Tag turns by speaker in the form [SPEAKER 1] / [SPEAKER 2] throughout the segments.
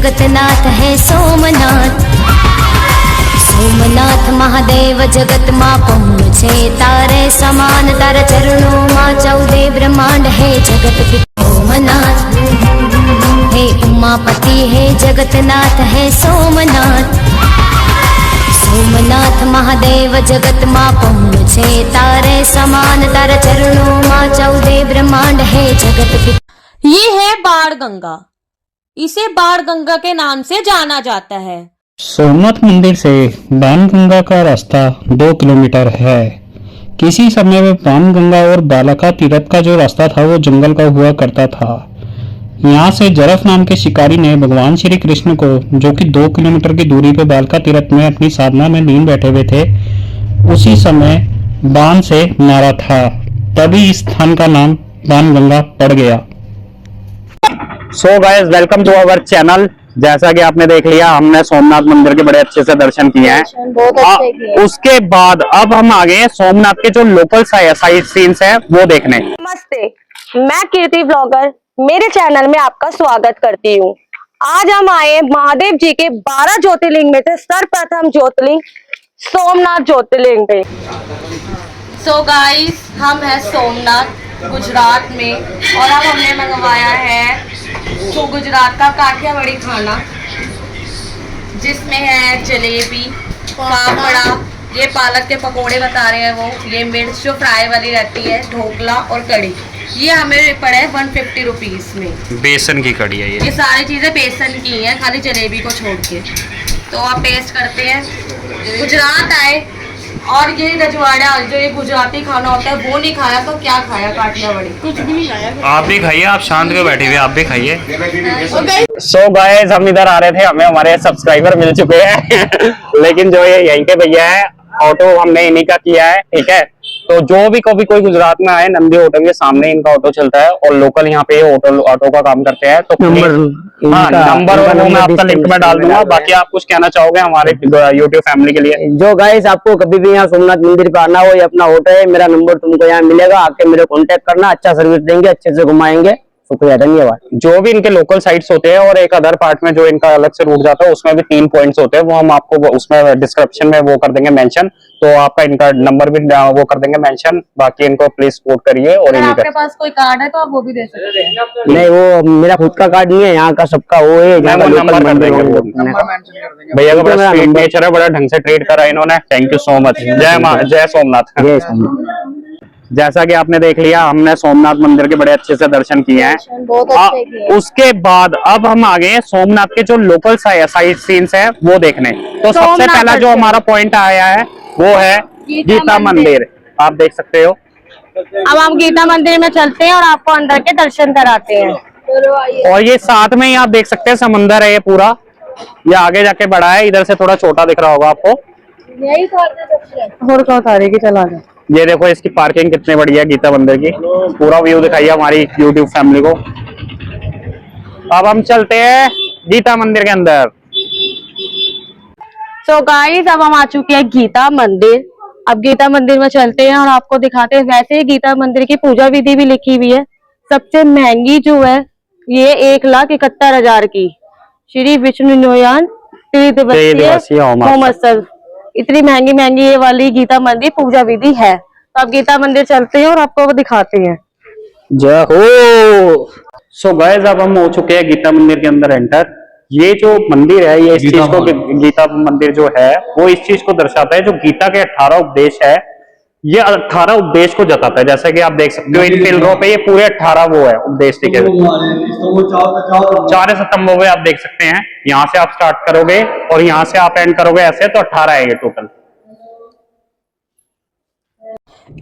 [SPEAKER 1] जगतनाथ है सोमनाथ। सोमनाथ महादेव जगत माँ पहुँचे तारे समान, तारा चरणों माँ 14 ब्रह्मांड है जगत पिता सोमनाथ। हे उमापति है जगतनाथ है सोमनाथ। सोमनाथ महादेव जगत माँ पहुँचे तारे समान, तारा चरणों माँ 14 ब्रह्मांड है जगत पिता।
[SPEAKER 2] ये है बाण गंगा। इसे बाण गंगा के नाम से जाना जाता है।
[SPEAKER 3] सोमनाथ मंदिर से बाणगंगा का रास्ता 2 किलोमीटर है। किसी समय में बाणगंगा और बालका तीर्थ का जो रास्ता था वो जंगल का हुआ करता था। यहाँ से जरफ नाम के शिकारी ने भगवान श्री कृष्ण को, जो कि 2 किलोमीटर की दूरी पे बालका तीर्थ में अपनी साधना में लीन बैठे हुए थे, उसी समय बाण से मारा था। तभी इस स्थान का नाम बाणगंगा पड़ गया।
[SPEAKER 4] So guys, welcome to our channel. जैसा कि आपने देख लिया, हमने सोमनाथ मंदिर के बड़े अच्छे से दर्शन किए हैं। उसके बाद अब हम आ गए हैं सोमनाथ के जो लोकल साइट सीन्स है वो देखने।
[SPEAKER 5] नमस्ते, मैं कीर्ति ब्लॉगर मेरे चैनल में आपका स्वागत करती हूँ। आज हम आए महादेव जी के 12 ज्योतिर्लिंग में से सर्वप्रथम ज्योतिर्लिंग सोमनाथ ज्योतिर्लिंग पे।
[SPEAKER 2] सो गाइस, हम हैं सोमनाथ गुजरात में और अब हमने मंगवाया है गुजरात का काठियावाड़ी खाना, जिसमें है जलेबी, फाफड़ा, ये पालक के पकोड़े बता रहे हैं वो, ये मिर्च जो फ्राई वाली रहती है, ढोकला और कड़ी। ये हमें पड़ा है 150 रुपीज में।
[SPEAKER 4] बेसन की कड़ी है ये
[SPEAKER 2] सारी चीजें बेसन की हैं, खाली जलेबी को छोड़ के। तो आप टेस्ट करते हैं। गुजरात आए और ये रजवाड़ा, जो ये गुजराती खाना होता है वो नहीं खाया तो क्या खाया? काठियावाड़ी कुछ भी नहीं खाया।
[SPEAKER 4] आप भी खाइए, आप शांत के बैठे हुए, आप भी खाइए। सो गाइस, हम इधर आ रहे थे, हमें हमारे सब्सक्राइबर मिल चुके हैं लेकिन जो ये यहीं के भैया है, ऑटो हमने इन्हीं का किया है, ठीक है। तो जो भी कभी कोई गुजरात में आए, नंदी होटल के सामने इनका ऑटो चलता है और लोकल यहाँ पे ऑटो का काम करते हैं। तो नंबर और वो मैं आपका लिंक में डाल दूंगा। बाकी आप कुछ कहना चाहोगे हमारे यूट्यूब फैमिली के लिए?
[SPEAKER 6] जो गाइस, आपको कभी भी यहाँ सोमनाथ मंदिर पे आना हो, ये अपना ऑटो है, मेरा नंबर तुमको यहाँ मिलेगा, आके मेरे कांटेक्ट करना, अच्छा सर्विस देंगे, अच्छे से घुमाएंगे। शुक्रिया, धन्यवाद।
[SPEAKER 4] जो भी इनके लोकल साइट्स होते हैं और एक अदर पार्ट में जो इनका अलग से रूट जाता है, उसमें भी 3 पॉइंट्स होते हैं, वो हम आपको उसमें डिस्क्रिप्शन में वो कर देंगे मेंशन। तो आपका इनका नंबर भी वो कर देंगे मेंशन। बाकी इनको प्लीज सपोर्ट करिए। और
[SPEAKER 2] अगर आपके पास कोई कार्ड है तो आप वो भी दे सकते हैं।
[SPEAKER 6] नहीं, वो मेरा खुद का कार्ड नहीं है, यहाँ का सबका वो है।
[SPEAKER 4] नंबर कर देंगे भैया का, बड़ा स्वीट नेचर है, बड़ा ढंग से ट्रीट करा इन्होंने। Thank you so much. जय मां, जय सोमनाथ। जैसा कि आपने देख लिया, हमने सोमनाथ मंदिर के बड़े अच्छे से दर्शन किए हैं। उसके बाद अब हम आ गए हैं सोमनाथ के जो लोकल साइट सीन्स है वो देखने। तो सबसे पहला जो हमारा पॉइंट आया है वो है गीता मंदिर। आप देख सकते हो।
[SPEAKER 5] अब हम गीता मंदिर में चलते हैं और आपको अंदर के दर्शन कराते हैं।
[SPEAKER 4] और ये साथ में ही आप देख सकते हैं समंदर है ये पूरा। ये आगे जाके बड़ा है, इधर से थोड़ा छोटा दिख रहा होगा आपको।
[SPEAKER 5] यही और क्या उतारेगी, चला गया।
[SPEAKER 4] ये देखो इसकी पार्किंग कितनी बढ़िया है गीता मंदिर की। पूरा व्यू दिखाइए हमारी यूट्यूब फैमिली को। अब हम चलते हैं गीता मंदिर के अंदर।
[SPEAKER 5] सो गाइस, अब हम आ चुके हैं गीता मंदिर। अब गीता मंदिर में चलते हैं और आपको दिखाते हैं। वैसे ही गीता मंदिर की पूजा विधि भी लिखी हुई है। सबसे महंगी जो है ये 1,71,000 की श्री विष्णुनोयान त्रिदिवसीय होमोत्सव। इतनी महंगी ये वाली गीता मंदिर पूजा विधि है। तो अब गीता मंदिर चलते हैं और आपको वो दिखाते हैं।
[SPEAKER 4] जय हो। सो गाइस, अब हम हो चुके हैं गीता मंदिर के अंदर एंटर। ये जो मंदिर है, ये इस चीज को, गीता मंदिर जो है वो इस चीज को दर्शाता है, जो गीता के 18 उपदेश है, ये 18 उपदेश को जताता है। जैसे कि आप देख सकते हो इन पिलरों पे ये पूरे 18 वो है उपदेश लिखे हुए। 4 स्तंभों पे आप देख सकते हैं। यहाँ से आप स्टार्ट करोगे और यहाँ से आप एंड करोगे ऐसे, तो 18 है ये टोटल।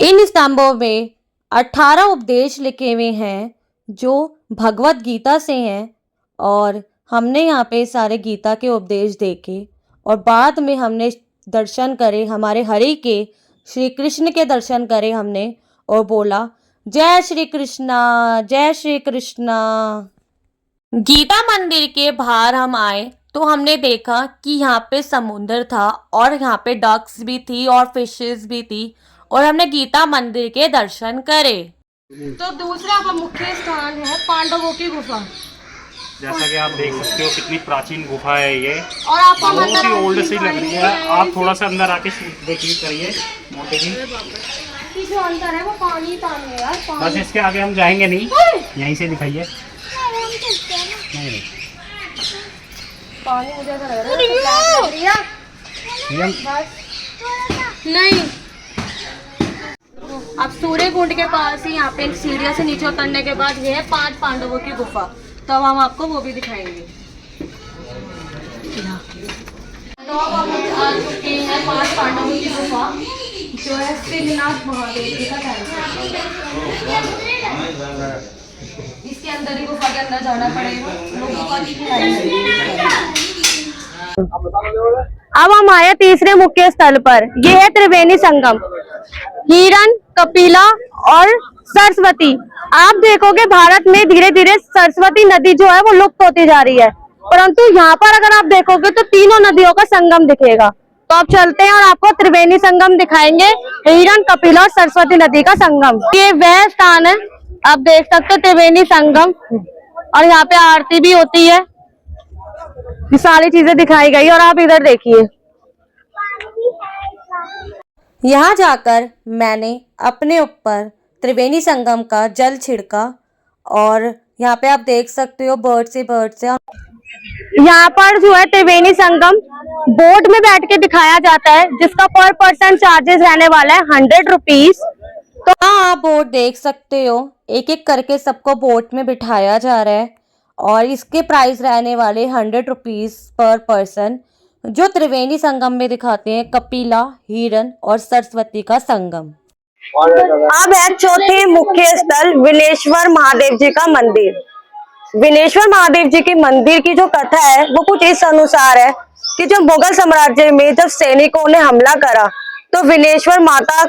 [SPEAKER 2] इन स्तंभों में 18 उपदेश लिखे हुए हैं जो भगवत गीता से हैं। और हमने यहाँ पे सारे गीता के उपदेश देखे और बाद में हमने दर्शन करे, हमारे हरि के श्री कृष्ण के दर्शन करे हमने और बोला जय श्री कृष्णा, जय श्री कृष्णा। गीता मंदिर के बाहर हम आए तो हमने देखा कि यहाँ पे समुद्र था और यहाँ पे डक्स भी थी और फिशेस भी थी और हमने गीता मंदिर के दर्शन करे। तो दूसरा मुख्य स्थान है पांडवों की गुफा।
[SPEAKER 4] जैसा कि आप देख सकते हो कितनी प्राचीन गुफा है ये,
[SPEAKER 5] और आपको हम
[SPEAKER 4] बहुत ही
[SPEAKER 5] अंदर
[SPEAKER 4] ओल्ड सी लग रही है। आप थोड़ा सा अंदर आके देखिए, करिए, मोटे जी।
[SPEAKER 5] की जो अंदर है वो पानी पानी है यार,
[SPEAKER 4] बस
[SPEAKER 5] पानी।
[SPEAKER 4] इसके आगे हम जाएंगे नहीं, यहीं से दिखाइए। नहीं नहीं,
[SPEAKER 5] पानी मुझे ऐसा लग रहा है
[SPEAKER 4] ये हम
[SPEAKER 5] नहीं। अब सूर्य कुंड के पास ही यहाँ पे सीढ़ियों से नीचे उतरने के बाद ये है 5 पांडवों की गुफा, तो अब हम आपको वो भी दिखाएंगे। तो अब हम आ चुके हैं 5 पांडवों की गुफा, जो है सिद्धनाथ महादेव जी का टेम्पल। इसके अंदर ही गुफा के अंदर जाना पड़ेगा, लोग गुफा की लाइन में। अब हम आए तीसरे मुख्य स्थल पर, ये है त्रिवेणी संगम। हिरण, कपिला और सरस्वती। आप देखोगे भारत में धीरे धीरे सरस्वती नदी जो है वो लुप्त होती जा रही है, परंतु यहाँ पर अगर आप देखोगे तो तीनों नदियों का संगम दिखेगा। तो आप चलते हैं और आपको त्रिवेणी संगम दिखाएंगे, हिरण, कपिला और सरस्वती नदी का संगम। ये वह स्थान है, आप देख सकते हो त्रिवेणी संगम, और यहाँ पे आरती भी होती है। ये सारी चीजें दिखाई गई और आप इधर देखिए।
[SPEAKER 2] यहाँ जाकर मैंने अपने ऊपर त्रिवेणी संगम का जल छिड़का और यहाँ पे आप देख सकते हो बर्ड से
[SPEAKER 5] यहाँ पर जो है त्रिवेणी संगम बोट में बैठ के दिखाया जाता है, जिसका पर पर्सन चार्जेस रहने वाला है 100 रुपीज।
[SPEAKER 2] तो हाँ, आप बोट देख सकते हो, एक एक करके सबको बोट में बिठाया जा रहा है और इसके प्राइस रहने वाले 100 रुपीज पर पर्सन, जो त्रिवेणी संगम में दिखाते हैं कपिला, हिरण और सरस्वती का संगम।
[SPEAKER 5] अब है चौथे मुख्य स्थल विनेश्वर महादेव जी का मंदिर। विनेश्वर महादेव जी के मंदिर की जो कथा है वो कुछ इस अनुसार है कि जब मुगल साम्राज्य में जब सैनिकों ने हमला करा तो विनेश्वर माता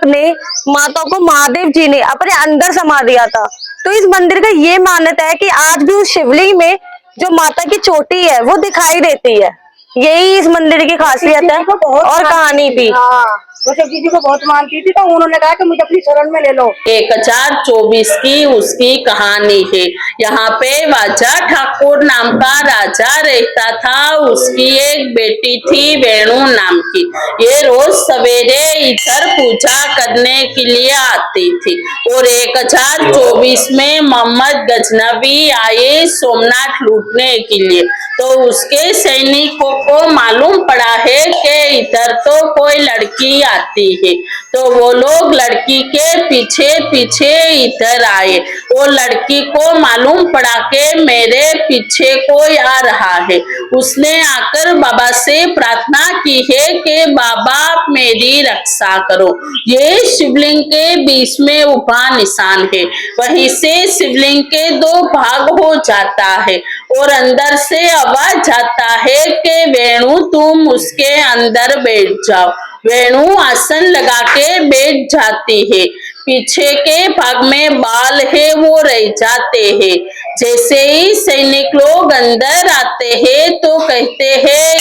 [SPEAKER 5] को महादेव जी ने अपने अंदर समा दिया था। तो इस मंदिर का ये मान्यता है कि आज भी उस शिवलिंग में जो माता की चोटी है वो दिखाई देती है। यही इस मंदिर की खासियत है और कहानी भी।
[SPEAKER 7] वो शिव जी को बहुत मानती थी, तो उन्होंने कहा कि मुझे अपनी शरण में ले लो।
[SPEAKER 8] 1024 की उसकी कहानी है। यहाँ पे वाजा ठाकुर नाम का राजा रहता था, उसकी एक बेटी थी वेणु नाम की। ये रोज सवेरे इधर पूजा करने के लिए आती थी और 1024 में मोहम्मद गजनवी आए सोमनाथ लूटने के लिए। तो उसके सैनिकों को मालूम पड़ा है कि इधर तो कोई लड़की आती है, तो वो लोग लड़की के पीछे पीछे इधर आए। वो लड़की को मालूम पड़ा कि मेरे पीछे कोई आ रहा है। उसने आकर बाबा से प्रार्थना की है कि बाबा मेरी रक्षा करो। ये शिवलिंग के बीच में उभा निशान है, वहीं से शिवलिंग के 2 भाग हो जाता है और अंदर से आवाज आता है कि वेणु तुम उसके अंदर बैठ जाओ। वेणु आसन लगा के बैठ जाती है। पीछे के भाग में बाल है वो रह जाते हैं। जैसे ही सैनिक लोग अंदर आते हैं तो कहते हैं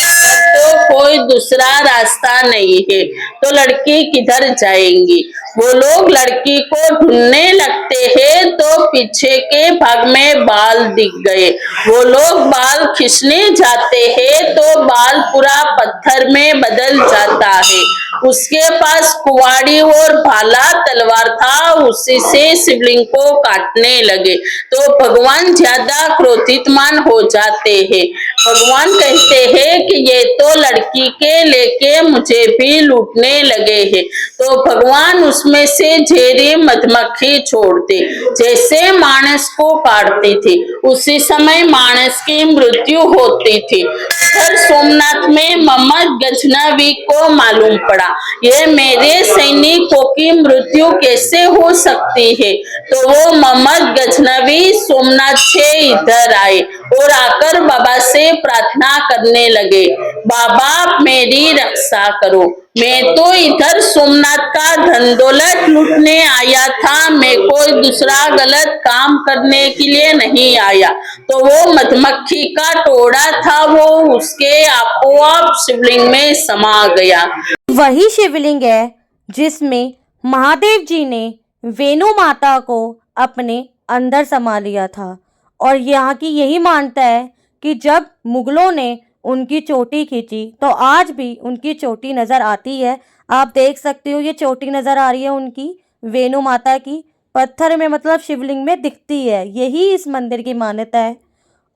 [SPEAKER 8] तो कोई दूसरा रास्ता नहीं है, तो लड़की किधर जाएंगी। वो लोग लड़की को ढूंढने लगते हैं तो पीछे के भाग में बाल दिख गए। वो लोग बाल खींचने जाते हैं तो बाल पूरा पत्थर में बदल जाता है। उसके पास कुवाड़ी और भाला तलवार था, उसी से शिवलिंग को काटने लगे। तो भगवान ज्यादा क्रोधितमान हो जाते हैं। भगवान कहते हैं कि ये तो लड़की के लेके मुझे भी लूटने लगे हैं। तो भगवान उसमें से झेरी मधुमक्खी छोड़ते, जैसे मानस को काटती थी उसी समय मानस की मृत्यु होती थी। फिर सोमनाथ में मोहम्मद गजनवी को मालूम पड़ा ये मेरे सैनिकों की मृत्यु कैसे हो सकती है, तो वो मोहम्मद गजनवी सोमनाथ से इधर आए और आकर बाबा से प्रार्थना करने लगे, बाबा मेरी रक्षा करो। मैं तो इधर सोमनाथ का धन दौलत लूटने आया था, मैं कोई दूसरा गलत काम करने के लिए नहीं आया। तो वो मधुमक्खी का टोड़ा था, वो उसके आपो-आप शिवलिंग में समा गया।
[SPEAKER 2] वही शिवलिंग है जिसमें महादेव जी ने वेणु माता को अपने अंदर समा लिया था और यहाँ की यही मान्यता है कि जब मुगलों ने उनकी चोटी खींची तो आज भी उनकी चोटी नज़र आती है। आप देख सकते हो ये चोटी नज़र आ रही है उनकी, वेणु माता की, पत्थर में मतलब शिवलिंग में दिखती है। यही इस मंदिर की मान्यता है।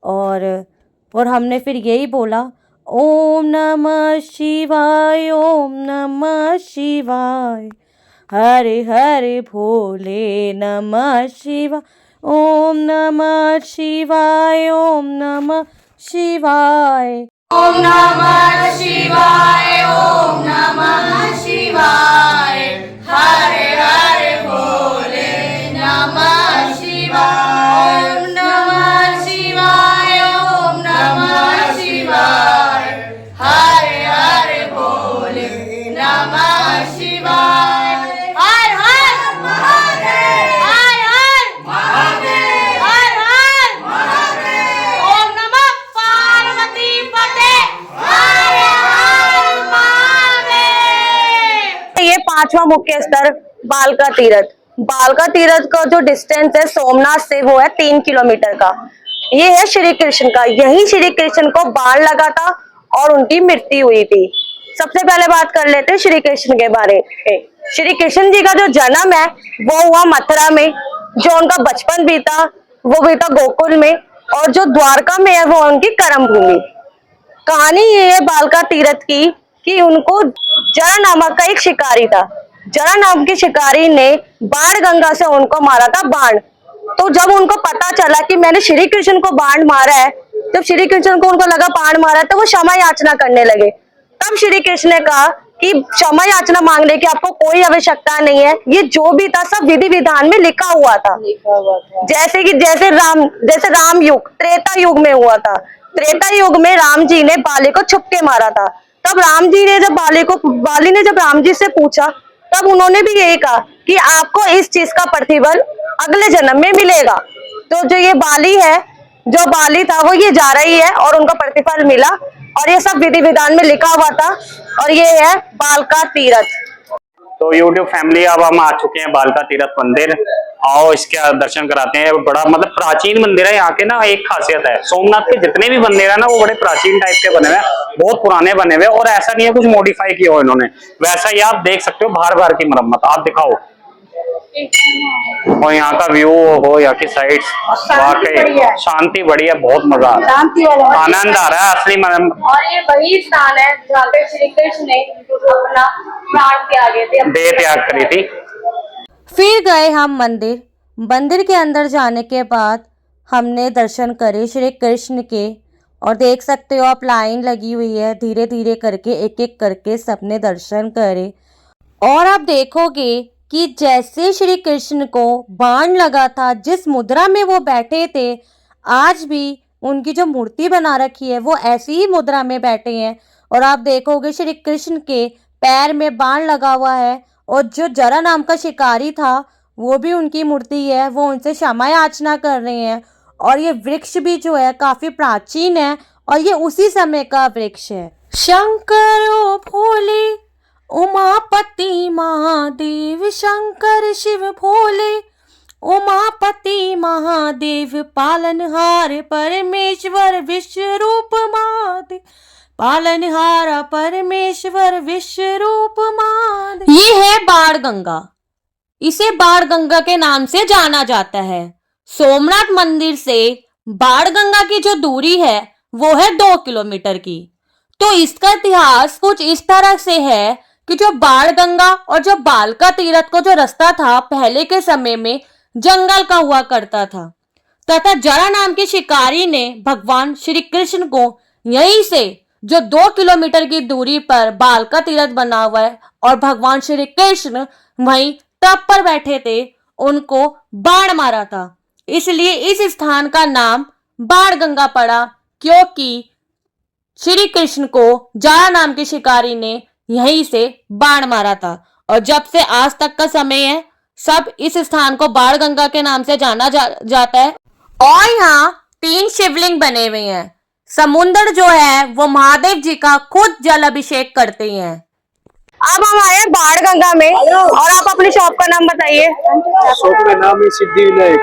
[SPEAKER 2] और हमने फिर यही बोला, ओम नमः शिवाय, ओम नमः शिवाय, हरे हरे भोले नमः शिवाय, ओम नमः शिवाय, ओम नमः शिवाय, ओम नमः शिवाय, ओम नमः शिवाय, हरे हरे भोले नमः शिवाय, ओम नमः शिवाय, ओम नमः शिवाय, हरे हरे भोले नमः शिवाय, हर हर महादेव, हर हर महादेव, हर हर महादेव, ओम नमः पार्वती पते, हर हर महादेव।
[SPEAKER 5] ये 5वां मुख्य स्तर बालका तीरथ। बालका तीरथ का जो डिस्टेंस है सोमनाथ से वो है 3 किलोमीटर का। ये है श्री कृष्ण का। यही श्री कृष्ण को बाण लगा था और उनकी मृत्यु हुई थी। सबसे पहले बात कर लेते हैं श्री कृष्ण के बारे में। श्री कृष्ण जी का जो जन्म है वो हुआ मथुरा में, जो उनका बचपन बीता वो बीता गोकुल में, और जो द्वारका में है वो उनकी कर्म भूमि। कहानी ये है बालका तीरथ की कि उनको जरा नामक का एक शिकारी था। जरा नाम के शिकारी ने बाण गंगा से उनको मारा था बाण। तो जब उनको पता चला कि मैंने श्री कृष्ण को बाण मारा है, जब श्री कृष्ण को उनको लगा बाण मारा है, तो वो क्षमा याचना करने लगे। तब श्री कृष्ण ने कहा कि क्षमा याचना मांगने की आपको कोई आवश्यकता नहीं है, ये जो भी था सब विधि विधान में लिखा हुआ था। जैसे राम युग त्रेता युग में हुआ था। त्रेता युग में राम जी ने बाली को छुप के मारा था। तब राम जी ने जब बाली ने जब राम जी से पूछा, तब उन्होंने भी यही कहा कि आपको इस चीज का प्रतिफल अगले जन्म में मिलेगा। तो जो ये बाली है, जो बाली था वो ये जा रही है और उनका प्रतिफल मिला, और ये सब विधि विधान में लिखा हुआ था। और ये है बालका तीरथ।
[SPEAKER 4] तो YouTube फैमिली अब हम आ चुके हैं बालका तीरथ मंदिर। आओ इसके दर्शन कराते हैं। बड़ा मतलब प्राचीन मंदिर है। यहाँ के ना एक खासियत है, सोमनाथ के जितने भी मंदिर है ना वो बड़े प्राचीन टाइप के बने हुए हैं, बहुत पुराने बने हुए, और ऐसा नहीं है कुछ मॉडिफाई किया हो इन्होंने, वैसा ही आप देख सकते हो। बाहर बाहर की मरम्मत आप दिखाओ, और यहाँ का व्यू हो, यहाँ की साइड वाकई शांति बढ़िया, बहुत मजा आ रहा है, आनंद आ रहा है असली।
[SPEAKER 5] और ये वही स्थान है जहाँ पे श्री कृष्ण ने अपना प्राण
[SPEAKER 4] त्याग करी थी।
[SPEAKER 2] फिर गए हम मंदिर के अंदर जाने के बाद हमने दर्शन करे श्री कृष्ण के, और देख सकते हो आप लाइन लगी हुई है, धीरे धीरे करके एक एक करके सबने दर्शन करे। और आप देखोगे कि जैसे श्री कृष्ण को बाण लगा था, जिस मुद्रा में वो बैठे थे, आज भी उनकी जो मूर्ति बना रखी है वो ऐसी ही मुद्रा में बैठे हैं। और आप देखोगे श्री कृष्ण के पैर में बाण लगा हुआ है, और जो जरा नाम का शिकारी था वो भी उनकी मूर्ति है, वो उनसे क्षमा याचना कर रहे हैं। और ये वृक्ष भी जो है काफी प्राचीन है, और ये उसी समय का वृक्ष है। शंकर ओ भोले उमापति महादेव, शंकर शिव भोले उमापति महादेव, पालनहार परमेश्वर विश्व रूप महादेव, पालनहारा परमेश्वर विश्व रूप महादेव। ये है बाण गंगा। इसे बाण गंगा के नाम से जाना जाता है। सोमनाथ मंदिर से बाण गंगा की जो दूरी है वो है 2 किलोमीटर की। तो इसका इतिहास कुछ इस तरह से है कि जो बाण गंगा और जो बालका तीरथ को जो रास्ता था पहले के समय में जंगल का हुआ करता था, तथा जरा नाम के शिकारी ने भगवान श्री कृष्ण को यहीं से जो 2 किलोमीटर की दूरी पर बालका तीरथ बना हुआ है, और भगवान श्री कृष्ण वहीं तप पर बैठे थे, उनको बाण मारा था। इसलिए इस स्थान का नाम बाण गंगा पड़ा, क्योंकि श्री कृष्ण को जरा नाम के शिकारी ने यहीं से बाण मारा था। और जब से आज तक का समय है, सब इस स्थान को बाण गंगा के नाम से जाना जाता है। और यहाँ 3 शिवलिंग बने हुए हैं। समुद्र जो है वो महादेव जी का खुद जल अभिषेक करते हैं।
[SPEAKER 5] अब हम आए बाण गंगा में, और आप अपनी शॉप का नाम बताइए।
[SPEAKER 9] शॉप का नाम है सिद्धि विनायक।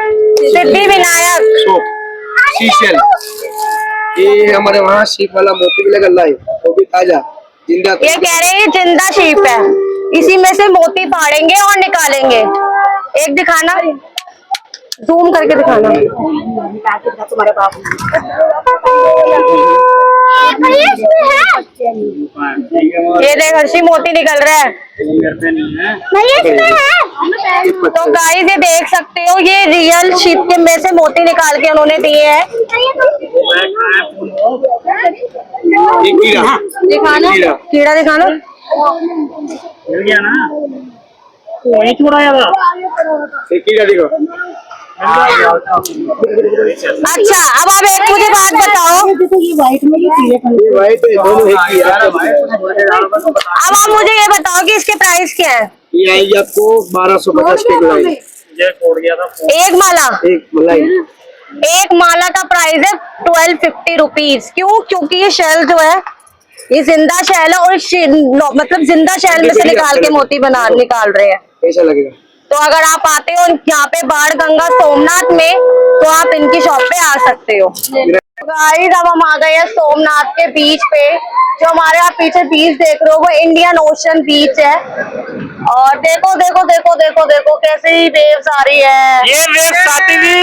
[SPEAKER 5] सिद्धि विनायक
[SPEAKER 9] शॉप, शीशल। ये हमारे वहाँ शीप वाला मोती भी लगा है, वो भी ताजा जिंदा।
[SPEAKER 5] ये कह रहे हैं ये जिंदा शीप है, इसी में से मोती फाड़ेंगे और निकालेंगे। एक दिखाना, जूम करके दिखाना।
[SPEAKER 7] तुम्हारे बाप
[SPEAKER 5] ये देख हर्षी, मोती निकल रहा है। तो गाइस ये देख सकते हो, ये रियल शीप के में से मोती निकाल के उन्होंने दिए हैं। दिखाना कीड़ा, दिखाना।
[SPEAKER 4] मिल गया ना, वहीं छोड़ाया था।
[SPEAKER 9] कीड़ा दिखो।
[SPEAKER 5] अच्छा, अब आप एक मुझे बात बताओ,
[SPEAKER 7] ये व्हाइट में, ये पीले
[SPEAKER 9] व्हाइट दोनों एक ही है।
[SPEAKER 5] अब आप मुझे ये बताओ कि इसके प्राइस क्या है?
[SPEAKER 9] ये आएगी आपको 1250 की मलाई।
[SPEAKER 4] ये छोड़ गया था।
[SPEAKER 5] एक माला,
[SPEAKER 9] एक मलाई
[SPEAKER 5] एक माला का प्राइस है 1250 रुपीज। क्यों? क्योंकि ये शेल जो है ये जिंदा शेल है और मतलब जिंदा शेल में से निकाल के मोती निकाल रहे हैं।
[SPEAKER 9] कैसा लगेगा?
[SPEAKER 5] तो अगर आप आते हो यहाँ पे बाण गंगा सोमनाथ में, तो आप इनकी शॉप पे आ सकते हो। गाइस अब हम आ गए हैं सोमनाथ के बीच पे। जो हमारे आप पीछे बीच देख रहे हो वो इंडियन ओशन बीच है। और देखो देखो देखो देखो देखो कैसे ही वेव्स आ रही है।
[SPEAKER 4] ये वेव्स आती हुई।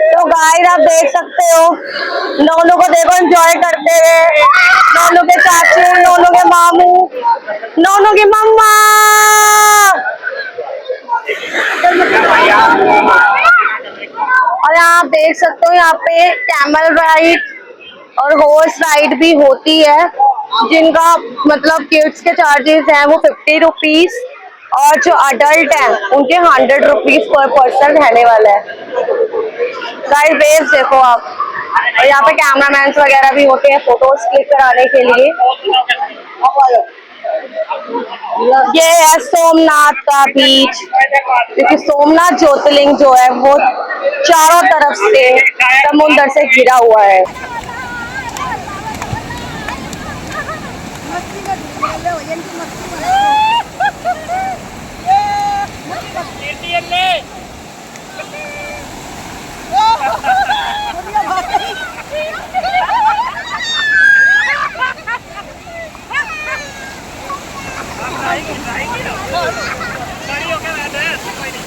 [SPEAKER 5] तो गाइस आप देख सकते हो, नोनू को देखो एंजॉय करते हुए। नोनू के चाचू, नोनू के मामू, नोनू की मम्मा। और यहाँ आप देख सकते हो, यहाँ पे कैमल राइड और हॉर्स राइड भी होती है, जिनका मतलब किड्स के चार्जेस हैं वो 50 रुपीज और जो अडल्ट हैं उनके 100 रुपीज पर पर्सन रहने वाला है। गाइस वेव्स देखो आप। और यहाँ पे कैमरामैन वगैरह भी होते हैं फोटोज क्लिक कराने के लिए। ये है सोमनाथ का बीच, क्योंकि सोमनाथ ज्योतिर्लिंग जो है वो चारों तरफ से समुद्र से घिरा हुआ है।
[SPEAKER 4] खड़ी होकर बैठे हैं, कोई नहीं।